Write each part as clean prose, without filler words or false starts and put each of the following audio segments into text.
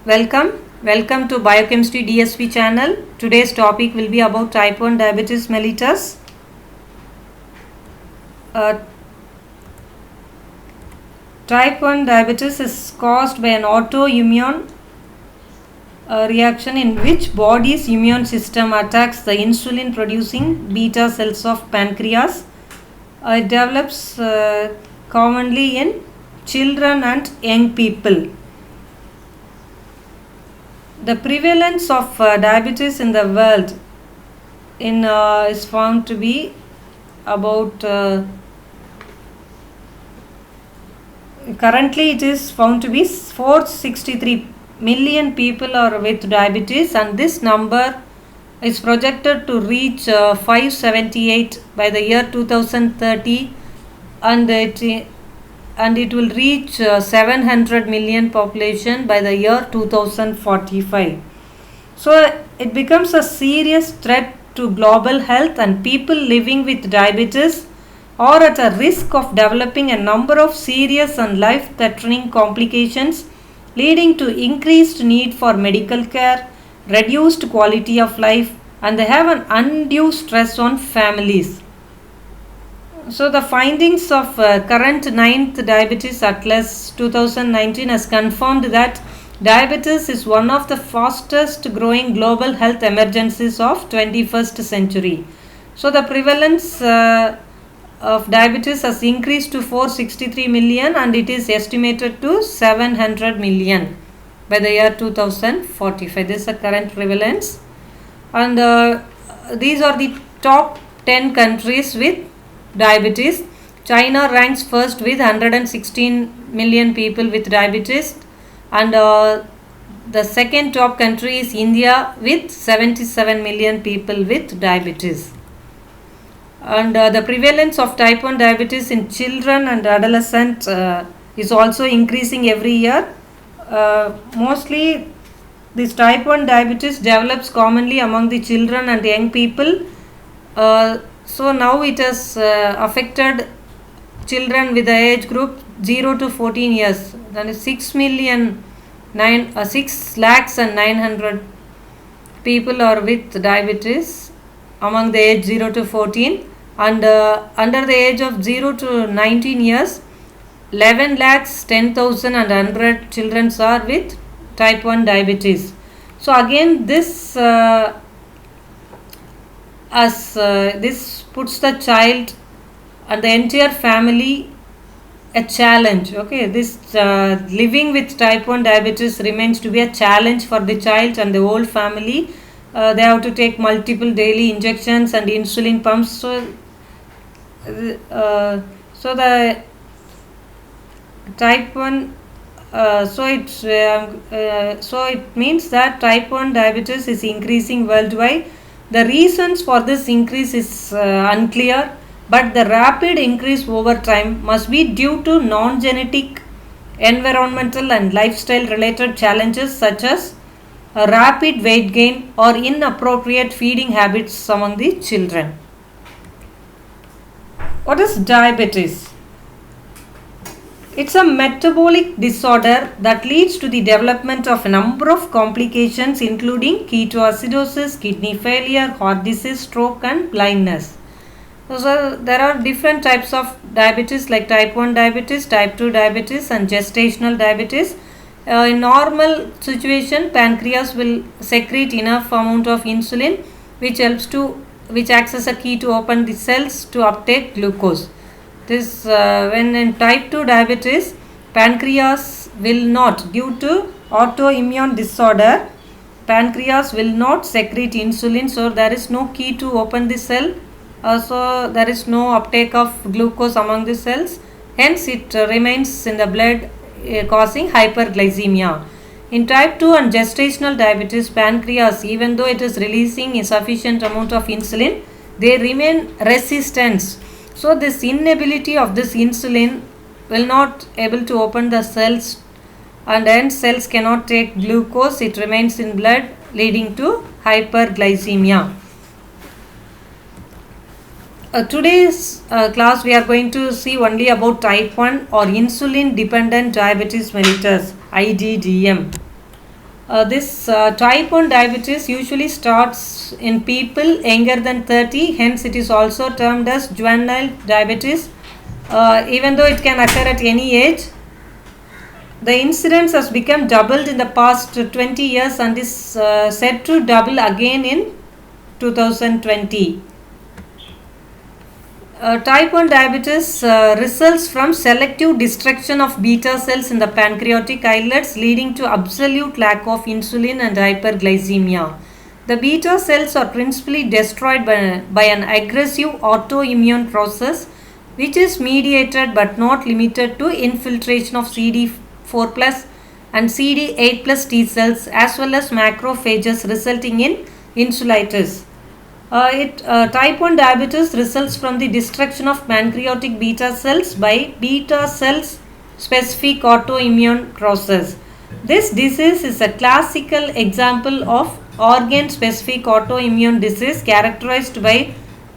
Welcome to Biochemistry DSP channel. Today's topic will be about type 1 diabetes mellitus. Uh, Type 1 diabetes is caused by an autoimmune reaction in which body's immune system attacks the insulin producing beta cells of pancreas. It develops commonly in children and young people. The prevalence of diabetes in the world is found to be about currently it is found to be 463 million people are with diabetes, and this number is projected to reach 578 by the year 2030, and it will reach 700 million population by the year 2045. So it becomes a serious threat to global health, and people living with diabetes are at a risk of developing a number of serious and life-threatening complications, leading to increased need for medical care, reduced quality of life, and they have an undue stress on families. So the findings of current 9th Diabetes Atlas 2019 has confirmed that diabetes is one of the fastest growing global health emergencies of 21st century. So the prevalence of diabetes has increased to 463 million, and it is estimated to 700 million by the year 2045. This is the current prevalence, and these are the top 10 countries with diabetes. China ranks first with 116 million people with diabetes, and the second top country is India with 77 million people with diabetes. And the prevalence of type 1 diabetes in children and adolescents is also increasing every year. Mostly this type 1 diabetes develops commonly among the children and young people. So now it has affected children with the age group 0 to 14 years. That is 6 lakhs and 900 people are with diabetes among the age 0 to 14, and under the age of 0 to 19 years 11 lakhs 10,000 and 100 children are with type 1 diabetes. So again this this puts the child and the entire family a challenge. Okay, this living with type 1 diabetes remains to be a challenge for the child and the whole family. They have to take multiple daily injections and insulin pumps. So the type 1 so it means that type 1 diabetes is increasing worldwide. The reasons for this increase is unclear, but the rapid increase over time must be due to non-genetic, environmental and lifestyle related challenges such as a rapid weight gain or inappropriate feeding habits among the children. What is diabetes? It's a metabolic disorder that leads to the development of a number of complications including ketoacidosis, kidney failure, heart disease, stroke and blindness. So there are different types of diabetes like type 1 diabetes, type 2 diabetes and gestational diabetes. In normal situation, pancreas will secrete enough amount of insulin which acts as a key to open the cells to uptake glucose. This when in type 2 diabetes, pancreas will not, due to autoimmune disorder, pancreas will not secrete insulin, so there is no key to open the cell. So there is no uptake of glucose among the cells, hence it remains in the blood causing hyperglycemia. In type 2 and gestational diabetes, pancreas, even though it is releasing a sufficient amount of insulin, they remain resistant. So this inability of this insulin will not able to open the cells, and hence cells cannot take glucose. It remains in blood, leading to hyperglycemia. Today's class we are going to see only about type 1 or insulin dependent diabetes mellitus, IDDM. This type 1 diabetes usually starts in people younger than 30, hence it is also termed as juvenile diabetes. Even though it can occur at any age, the incidence has become doubled in the past 20 years and is set to double again in 2020. Type 1 diabetes results from selective destruction of beta cells in the pancreatic islets, leading to absolute lack of insulin and hyperglycemia. The beta cells are principally destroyed by an aggressive autoimmune process, which is mediated but not limited to infiltration of CD4 plus and CD8 plus T cells as well as macrophages, resulting in insulitis. Type 1 diabetes results from the destruction of pancreatic beta cells by beta cells specific autoimmune process. This disease is a classical example of organ specific autoimmune disease characterized by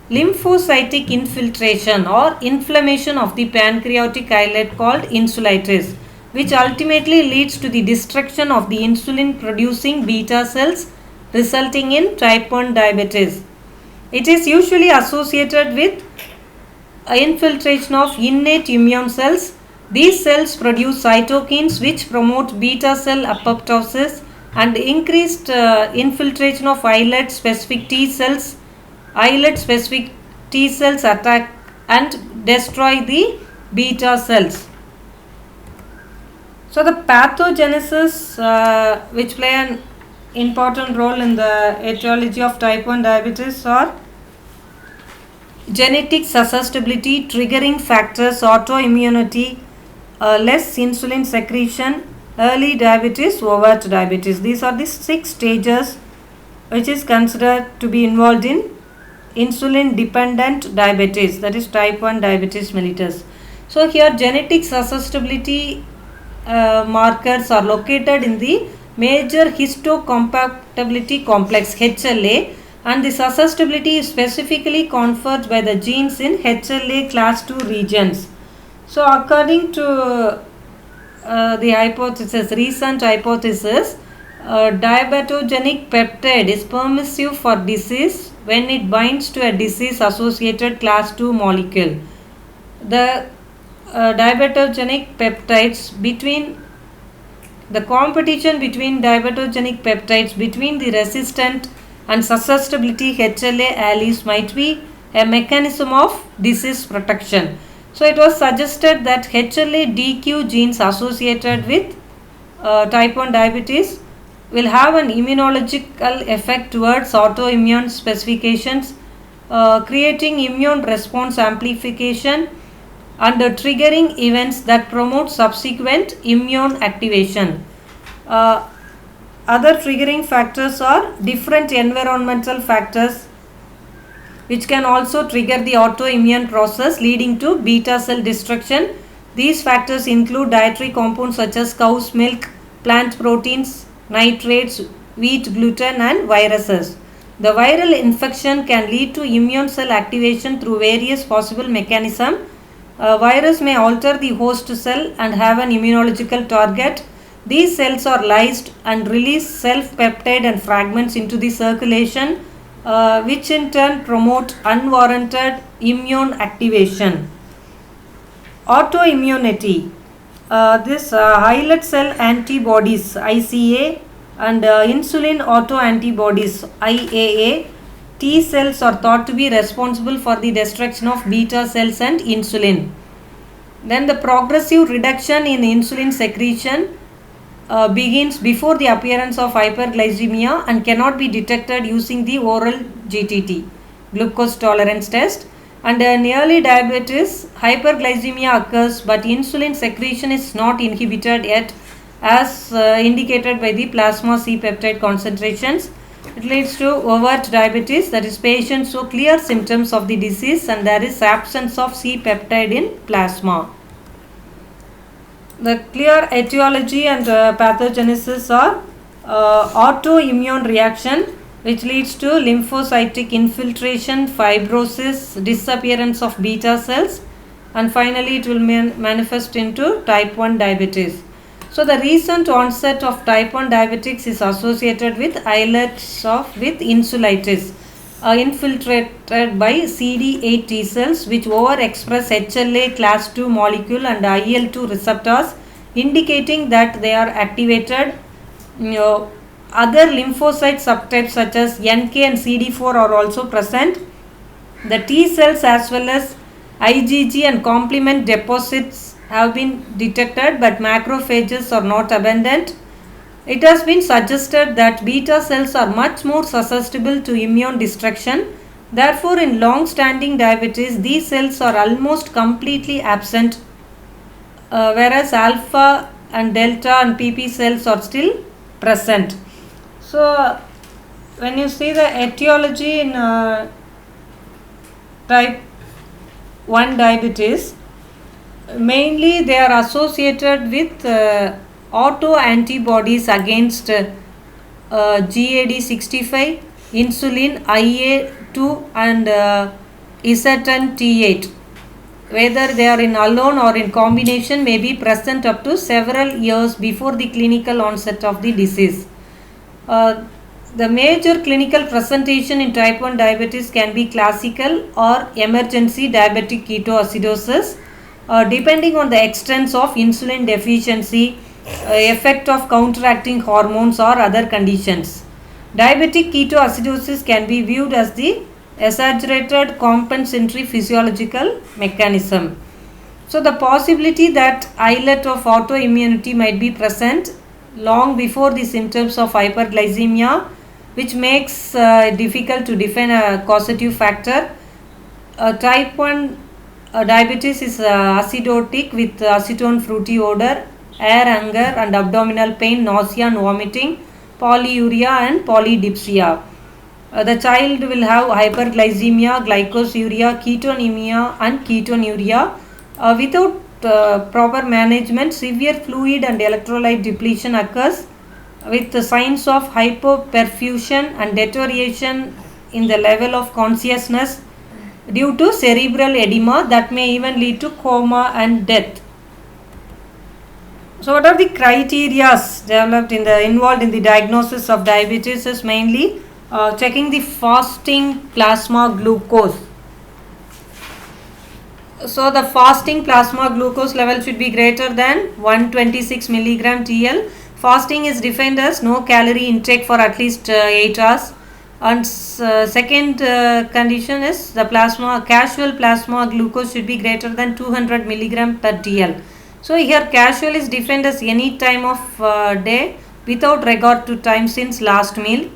lymphocytic infiltration or inflammation of the pancreatic islet called insulitis, which ultimately leads to the destruction of the insulin producing beta cells, resulting in type 1 diabetes. It is usually associated with infiltration of innate immune cells. These cells produce cytokines which promote beta cell apoptosis, and increased infiltration of islet specific T cells. Islet specific T cells attack and destroy the beta cells. So the pathogenesis which play an important role in the etiology of type 1 diabetes are genetic susceptibility, triggering factors, autoimmunity, less insulin secretion, early diabetes, overt diabetes. These are the 6 stages which is considered to be involved in insulin dependent diabetes, that is type 1 diabetes mellitus. So here genetic susceptibility markers are located in the major histocompatibility complex HLA, and the susceptibility is specifically conferred by the genes in HLA class 2 regions. So according to the hypothesis, recent hypothesis, diabetogenic peptide is permissive for disease when it binds to a disease associated class 2 molecule. The diabetogenic peptides between the competition between diabetogenic peptides between the resistant and susceptibility HLA alleles might be a mechanism of disease protection. So it was suggested that HLA DQ genes associated with type 1 diabetes will have an immunological effect towards autoimmune specifications, creating immune response amplification and triggering events that promote subsequent immune activation. Other triggering factors are different environmental factors which can also trigger the autoimmune process, leading to beta cell destruction. These factors include dietary compounds such as cow's milk, plant proteins, nitrates, wheat gluten, and viruses. The viral infection can lead to immune cell activation through various possible mechanisms. A virus may alter the host cell and have an immunological target. These cells are lysed and release self-peptide and fragments into the circulation, which in turn promote unwarranted immune activation. Autoimmunity. This islet cell antibodies ICA and insulin autoantibodies IAA, T cells are thought to be responsible for the destruction of beta cells and insulin. Then the progressive reduction in insulin secretion begins before the appearance of hyperglycemia and cannot be detected using the oral GTT, glucose tolerance test. And in early diabetes, hyperglycemia occurs but insulin secretion is not inhibited yet, as indicated by the plasma C-peptide concentrations. It leads to overt diabetes, that is patients show clear symptoms of the disease and there is absence of C-peptide in plasma. The clear etiology and pathogenesis are autoimmune reaction, which leads to lymphocytic infiltration, fibrosis, disappearance of beta cells, and finally it will manifest into type 1 diabetes. So the recent onset of type 1 diabetics is associated with islets with insulitis infiltrated by CD8 T cells which overexpress HLA class 2 molecule and IL-2 receptors, indicating that they are activated. Other lymphocyte subtypes such as NK and CD4 are also present. The T cells as well as IgG and complement deposits have been detected, but macrophages are not abundant. It has been suggested that beta cells are much more susceptible to immune destruction. Therefore, in long-standing diabetes, these cells are almost completely absent, whereas alpha and delta and PP cells are still present. So, when you see the etiology in type 1 diabetes, mainly they are associated with autoantibodies against GAD65, insulin, IA2 and Ezetone T8. Whether they are in alone or in combination may be present up to several years before the clinical onset of the disease. The major clinical presentation in type 1 diabetes can be classical or emergency diabetic ketoacidosis, depending on the extent of insulin deficiency, effect of counteracting hormones or other conditions. Diabetic ketoacidosis can be viewed as the exaggerated compensatory physiological mechanism. So the possibility that islet of autoimmunity might be present long before the symptoms of hyperglycemia, which makes difficult to define a causative factor. Type 1 diabetes is acidotic with acetone fruity odor, air hunger and abdominal pain, nausea and vomiting, polyuria and polydipsia. The child will have hyperglycemia, glycosuria, ketonemia and ketonuria. Without proper management, severe fluid and electrolyte depletion occurs with the signs of hypoperfusion and deterioration in the level of consciousness due to cerebral edema that may even lead to coma and death. So what are the criteria developed involved in the diagnosis of diabetes is mainly checking the fasting plasma glucose. So the fasting plasma glucose level should be greater than 126 milligram TL. Fasting is defined as no calorie intake for at least 8 hours. And second condition is the casual plasma glucose should be greater than 200 milligram per TL. So here casual is defined as any time of day without regard to time since last meal.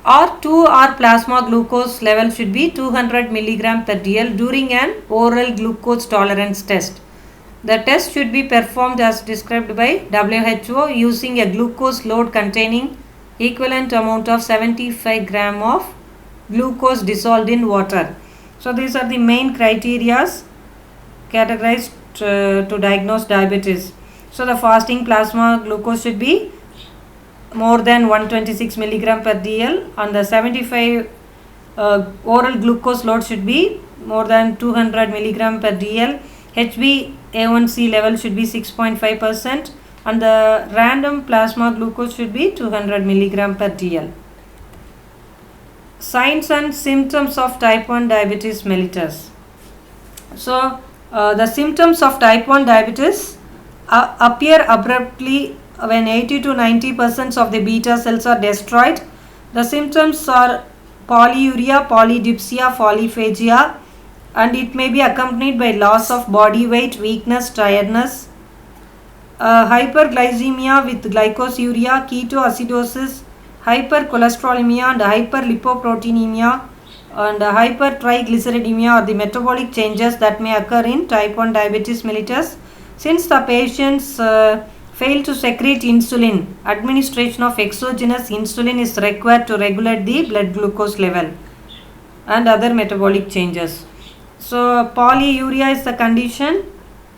Or 2-hour plasma glucose level should be 200 milligram per DL during an oral glucose tolerance test. The test should be performed as described by WHO using a glucose load containing equivalent amount of 75 gram of glucose dissolved in water. So these are the main criteria categorized to diagnose diabetes. So the fasting plasma glucose should be more than 126 milligram per DL and the 75 oral glucose load should be more than 200 milligram per DL. HbA1c level should be 6.5% and the random plasma glucose should be 200 milligram per DL. Signs and symptoms of type 1 diabetes mellitus. So the symptoms of type 1 diabetes appear abruptly when 80 to 90% of the beta cells are destroyed. The symptoms are polyuria, polydipsia, polyphagia, and it may be accompanied by loss of body weight, weakness, tiredness, hyperglycemia with glycosuria, ketoacidosis, hypercholesterolemia and hyperlipoproteinemia and hypertriglyceridemia are the metabolic changes that may occur in type 1 diabetes mellitus. Since the patients fail to secrete insulin, administration of exogenous insulin is required to regulate the blood glucose level and other metabolic changes. So polyuria is the condition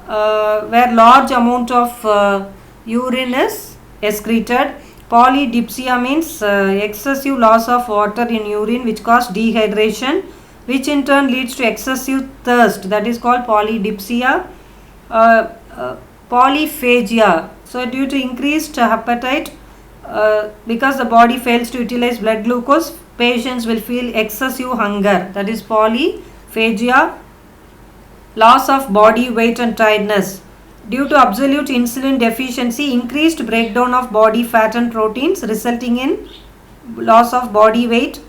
where large amount of urine is excreted. Polydipsia means excessive loss of water in urine which causes dehydration, which in turn leads to excessive thirst, that is called polydipsia. Polyphagia, So due to increased appetite, because the body fails to utilize blood glucose, patients will feel excessive hunger, that is polyphagia, loss of body weight and tiredness. Due to absolute insulin deficiency, increased breakdown of body fat and proteins resulting in loss of body weight,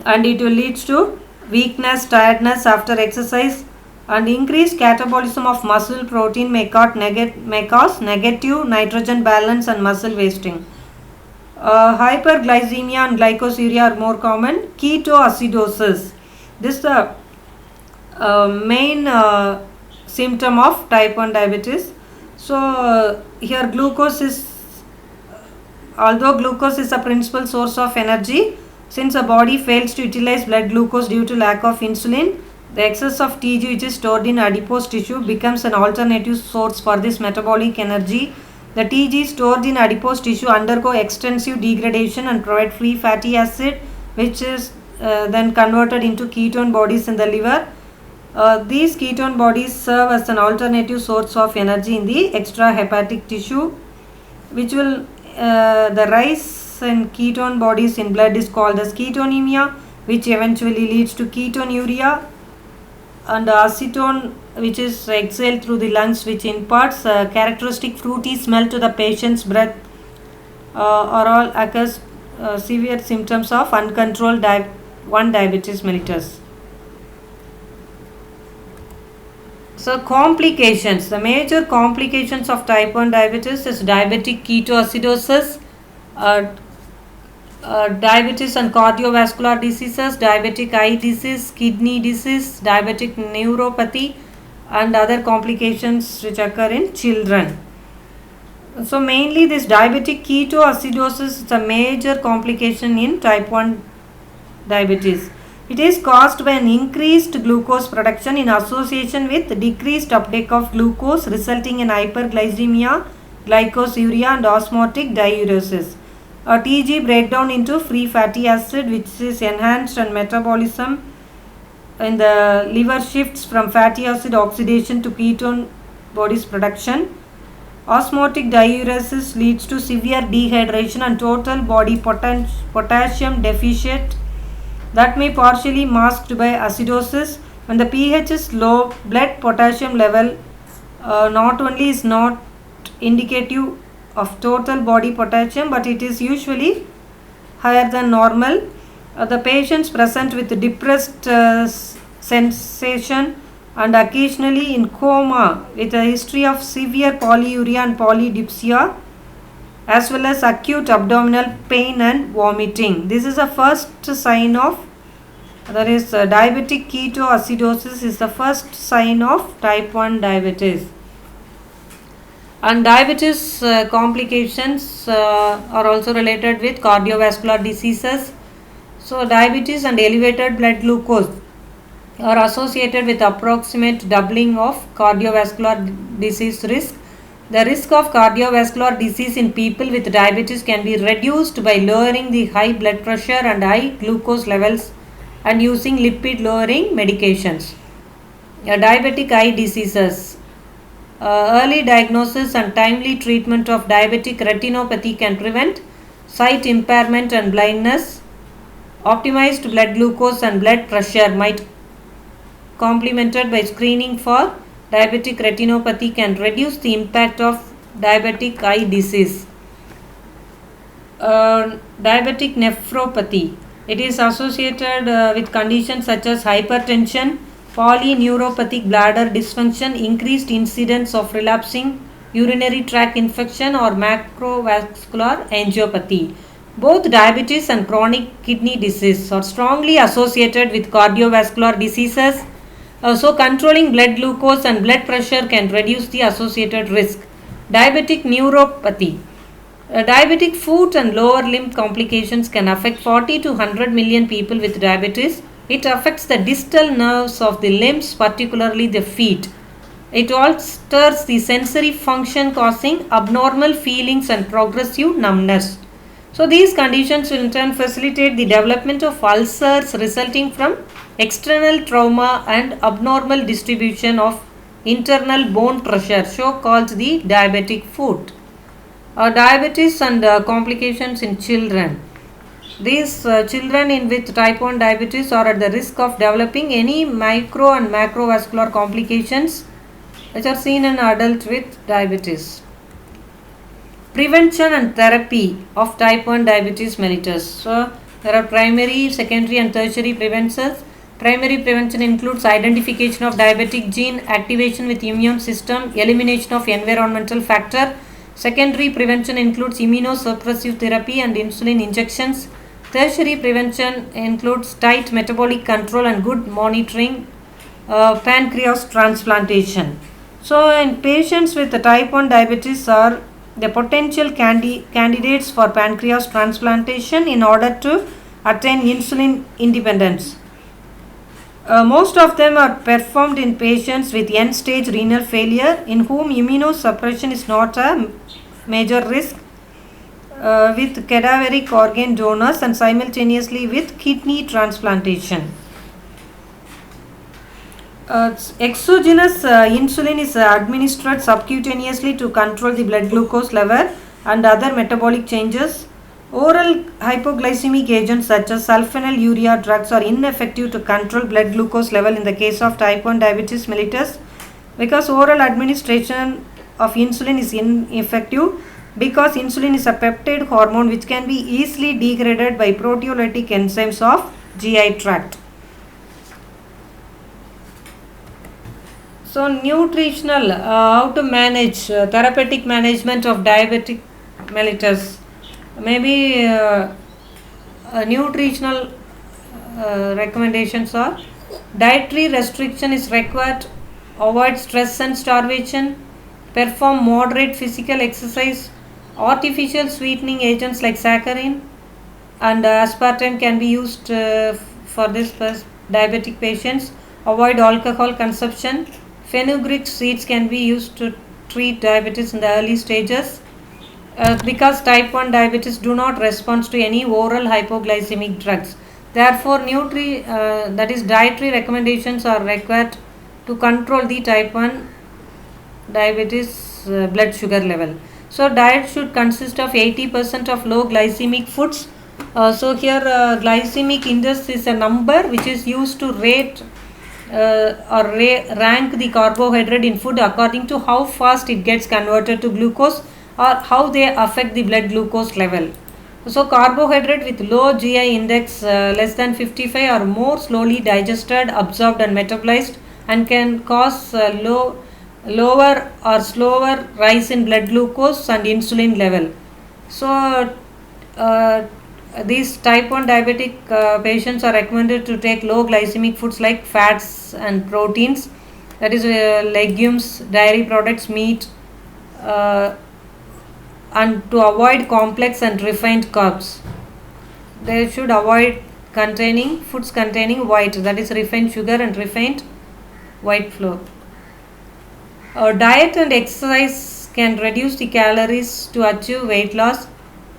and it will lead to weakness, tiredness after exercise, and increased catabolism of muscle protein may cause negative nitrogen balance and muscle wasting. Hyperglycemia and glycosuria are more common. Ketoacidosis, this is the main symptom of type 1 diabetes. So here glucose is, although glucose is a principal source of energy, since the body fails to utilize blood glucose due to lack of insulin, the excess of TG, which is stored in adipose tissue, becomes an alternative source for this metabolic energy. The TG stored in adipose tissue undergo extensive degradation and provide free fatty acid, which is then converted into ketone bodies in the liver. These ketone bodies serve as an alternative source of energy in the extrahepatic tissue, which will the rise in ketone bodies in blood is called as ketonemia, which eventually leads to ketonuria, and acetone, which is exhaled through the lungs, which imparts a characteristic fruity smell to the patient's breath, or all occurs severe symptoms of uncontrolled type 1 diabetes mellitus. So complications, the major complications of type 1 diabetes is diabetic ketoacidosis, diabetes and cardiovascular diseases, diabetic eye disease, kidney disease, diabetic neuropathy, and other complications which occur in children. So mainly this diabetic ketoacidosis is a major complication in type 1 diabetes. It is caused by an increased glucose production in association with decreased uptake of glucose, resulting in hyperglycemia, glycosuria, and osmotic diuresis. A TG breakdown into free fatty acid, which is enhanced, and metabolism in the liver shifts from fatty acid oxidation to ketone bodies production. Osmotic diuresis leads to severe dehydration and total body potassium deficit that may partially masked by acidosis. When the pH is low, blood potassium level not only is not indicative of total body potassium, but it is usually higher than normal. The patients present with depressed sensation and occasionally in coma with a history of severe polyuria and polydipsia, as well as acute abdominal pain and vomiting. This is the first sign of, that is diabetic ketoacidosis is the first sign of type 1 diabetes. And diabetes complications are also related with cardiovascular diseases. So diabetes and elevated blood glucose are associated with approximate doubling of cardiovascular disease risk. The risk of cardiovascular disease in people with diabetes can be reduced by lowering the high blood pressure and high glucose levels and using lipid lowering medications. Diabetic eye diseases. Early diagnosis and timely treatment of diabetic retinopathy can prevent sight impairment and blindness. Optimized blood glucose and blood pressure might complemented by screening for diabetic retinopathy can reduce the impact of diabetic eye disease. Diabetic nephropathy. It is associated with conditions such as hypertension, polyneuropathic bladder dysfunction, increased incidence of relapsing urinary tract infection, or macrovascular angiopathy. Both diabetes and chronic kidney disease are strongly associated with cardiovascular diseases. So controlling blood glucose and blood pressure can reduce the associated risk. Diabetic neuropathy. Diabetic foot and lower limb complications can affect 40 to 100 million people with diabetes. It affects the distal nerves of the limbs, particularly the feet. It alters the sensory function, causing abnormal feelings and progressive numbness. So these conditions will in turn facilitate the development of ulcers resulting from external trauma and abnormal distribution of internal bone pressure, so called the diabetic foot. Diabetes and complications in children. These children with type 1 diabetes are at the risk of developing any micro and macrovascular complications which are seen in adults with diabetes. Prevention and therapy of type 1 diabetes mellitus. So, there are primary, secondary and tertiary preventions. Primary prevention includes identification of diabetic gene, activation with immune system, elimination of environmental factor. Secondary prevention includes immunosuppressive therapy and insulin injections. Tertiary prevention includes tight metabolic control and good monitoring, pancreas transplantation. So, in patients with the type 1 diabetes are the potential candidates for pancreas transplantation in order to attain insulin independence. Most of them are performed in patients with end-stage renal failure in whom immunosuppression is not a major risk, with cadaveric organ donors and simultaneously with kidney transplantation. Exogenous insulin is administered subcutaneously to control the blood glucose level and other metabolic changes. Oral hypoglycemic agents such as sulfonylurea drugs are ineffective to control blood glucose level in the case of type 1 diabetes mellitus because oral administration of insulin is ineffective because insulin is a peptide hormone which can be easily degraded by proteolytic enzymes of GI tract. So nutritional, how to manage therapeutic management of diabetic mellitus. Maybe nutritional recommendations are dietary restriction is required, avoid stress and starvation, perform moderate physical exercise, artificial sweetening agents like saccharin and aspartame can be used for this diabetic patients, avoid alcohol consumption, fenugreek seeds can be used to treat diabetes in the early stages. Because type 1 diabetes do not respond to any oral hypoglycemic drugs. Therefore, that is dietary recommendations are required to control the type 1 diabetes blood sugar level. So, diet should consist of 80% of low glycemic foods. So, here glycemic index is a number which is used to rate or rank the carbohydrate in food according to how fast it gets converted to glucose or how they affect the blood glucose level. So carbohydrate with low GI index less than 55 are more slowly digested, absorbed and metabolized and can cause lower or slower rise in blood glucose and insulin level. So these type 1 diabetic patients are recommended to take low glycemic foods like fats and proteins, that is legumes, dairy products, meat, and to avoid complex and refined carbs. They should avoid foods containing white, that is refined sugar and refined white flour. Diet and exercise can reduce the calories to achieve weight loss.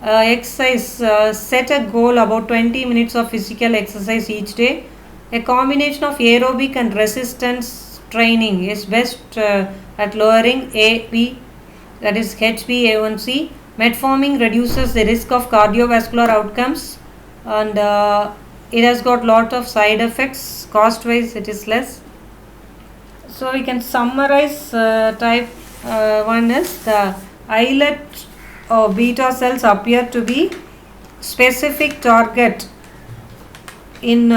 Exercise, set a goal about 20 minutes of physical exercise each day. A combination of aerobic and resistance training is best at lowering AP, that is HbA1c. Metformin reduces the risk of cardiovascular outcomes and it has got lot of side effects. Cost wise it is less. So we can summarize type 1 is the islet or beta cells appear to be specific target in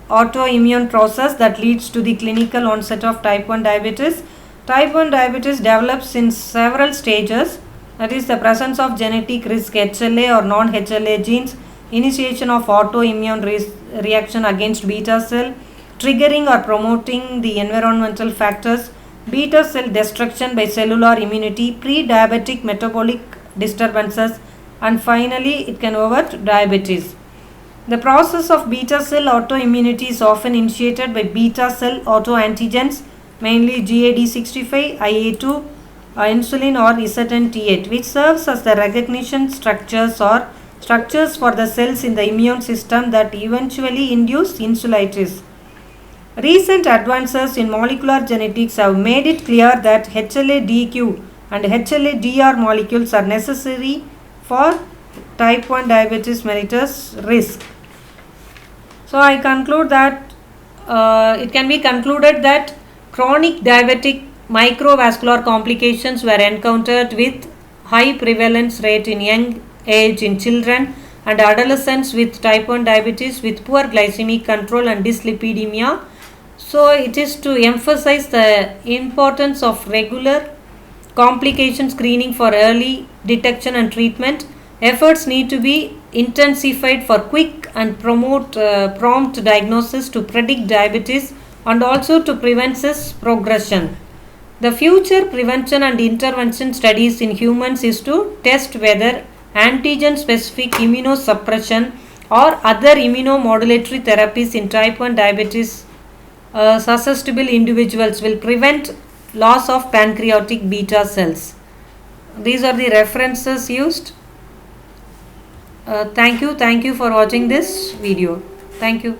autoimmune process that leads to the clinical onset of type 1 diabetes. Type 1 diabetes develops in several stages, that is the presence of genetic risk HLA or non-HLA genes, initiation of autoimmune reaction against beta cell, triggering or promoting the environmental factors, beta cell destruction by cellular immunity, pre-diabetic metabolic disturbances, and finally it can overt diabetes. The process of beta cell autoimmunity is often initiated by beta cell autoantigens, mainly GAD65, IA2, insulin or ZNT8, which serves as the recognition structures or structures for the cells in the immune system that eventually induce insulitis. Recent advances in molecular genetics have made it clear that HLA-DQ and HLA-DR molecules are necessary for type 1 diabetes mellitus risk. So I conclude that it can be concluded that chronic diabetic microvascular complications were encountered with high prevalence rate in young age in children and adolescents with type 1 diabetes with poor glycemic control and dyslipidemia. So it is to emphasize the importance of regular complication screening for early detection and treatment. Efforts need to be intensified for quick and promote prompt diagnosis to predict diabetes and also to prevent its progression. The future prevention and intervention studies in humans is to test whether antigen specific immunosuppression or other immunomodulatory therapies in type 1 diabetes susceptible individuals will prevent loss of pancreatic beta cells. These are the references used. Thank you for watching this video. Thank you.